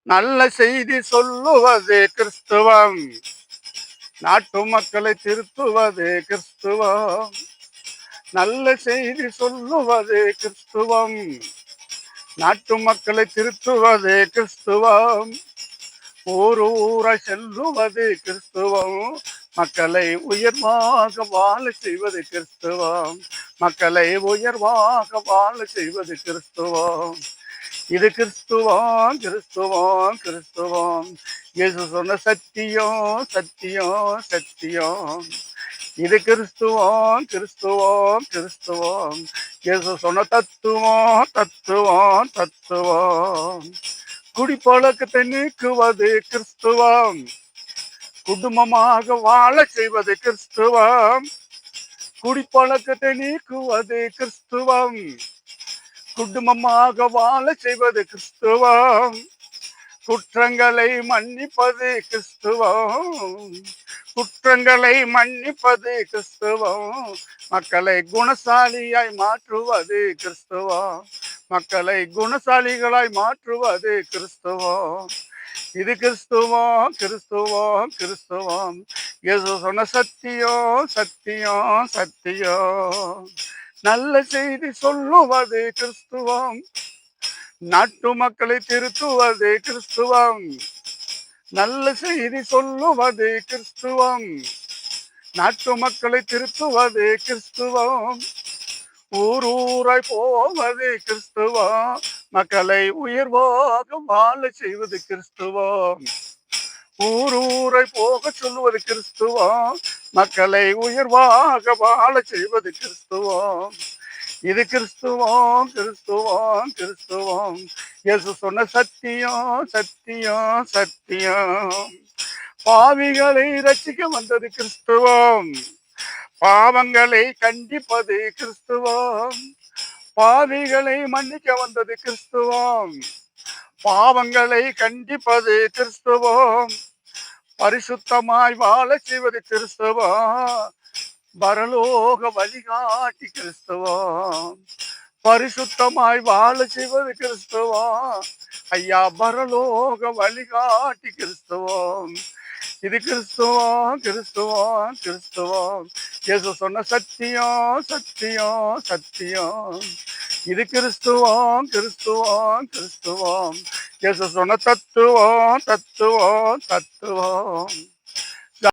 நல்ல செய்தி சொல்லுவது கிறிஸ்துவம். நாட்டு மக்களை திருத்துவது கிறிஸ்துவம். நல்ல செய்தி சொல்லுவது கிறிஸ்துவம். நாட்டு மக்களை திருத்துவது கிறிஸ்துவம். ஊர் ஊராய் செல்லுவது கிறிஸ்துவம். மக்களை உயர்வாக வாழ செய்வது கிறிஸ்துவம். மக்களை உயர்வாக வாழ செய்வது கிறிஸ்துவம். இது கிறிஸ்துவம், கிறிஸ்துவம், கிறிஸ்துவம். இயேசு சொன்ன சத்தியம், சத்தியம், சத்தியம். இது கிறிஸ்துவம், கிறிஸ்துவம், கிறிஸ்துவம். இயேசு சொன்ன தத்துவம், தத்துவம், தத்துவம். குடிப்பழக்கத்தை நீக்குவது கிறிஸ்துவம். குடும்பமாக வாழ செய்வது கிறிஸ்துவம். குடிப்பழக்கத்தை நீக்குவது கிறிஸ்துவம். குடும்பமாக வாழ செய்வது கிறிஸ்துவம். குற்றங்களை மன்னிப்பது கிறிஸ்துவம். குற்றங்களை மன்னிப்பது கிறிஸ்துவம். மக்களை குணசாலியாய் மாற்றுவது கிறிஸ்துவம். மக்களை குணசாலிகளாய் மாற்றுவது கிறிஸ்துவம். இது கிறிஸ்துவம், கிறிஸ்துவம், கிறிஸ்துவம். இயேசு சொன்ன சத்தியம், சத்தியம், சத்தியம். நல்ல செய்தி சொல்லுவது கிறிஸ்துவம். நாட்டு மக்களை திருத்துவது கிறிஸ்துவம். நல்ல செய்தி சொல்லுவது கிறிஸ்துவம். நாட்டு மக்களை திருத்துவது கிறிஸ்துவம். ஊர் ஊராய் போவது கிறிஸ்துவம். மக்களை உயர்வாக வாழ செய்வது கிறிஸ்துவம். ஊர் ஊரை போக சொல்லுவது கிறிஸ்துவம். மக்களை உயர்வாக வாழ செய்வது கிறிஸ்துவம். இது கிறிஸ்துவம், கிறிஸ்துவம், கிறிஸ்துவம். இயேசு சொன்ன சத்தியம், சத்தியம், சத்தியம். பாவிகளை ரட்சிக்க வந்தது கிறிஸ்துவம். பாவங்களை கண்டிப்பது கிறிஸ்துவம். பாவிகளை மன்னிக்க வந்தது கிறிஸ்துவம். பாவங்களை கண்டிப்பது கிறிஸ்துவம். பரிசுத்தமாய் வாழ செய்வது கிறிஸ்துவம். பரலோக வழிகாட்டி கிறிஸ்துவம். பரிசுத்தமாய் வாழ செய்வது கிறிஸ்துவம். ஐயா பரலோக வழிகாட்டி கிறிஸ்துவம். இது கிறிஸ்துவம், கிறிஸ்துவம், கிறிஸ்துவம். இயேசு சொன்ன சத்தியம், சத்தியம், சத்தியம். இது கிறிஸ்துவம், கிறிஸ்துவம், கிறிஸ்துவம். இயேசு சொன்ன தத்துவம், தத்துவம், தத்துவம்.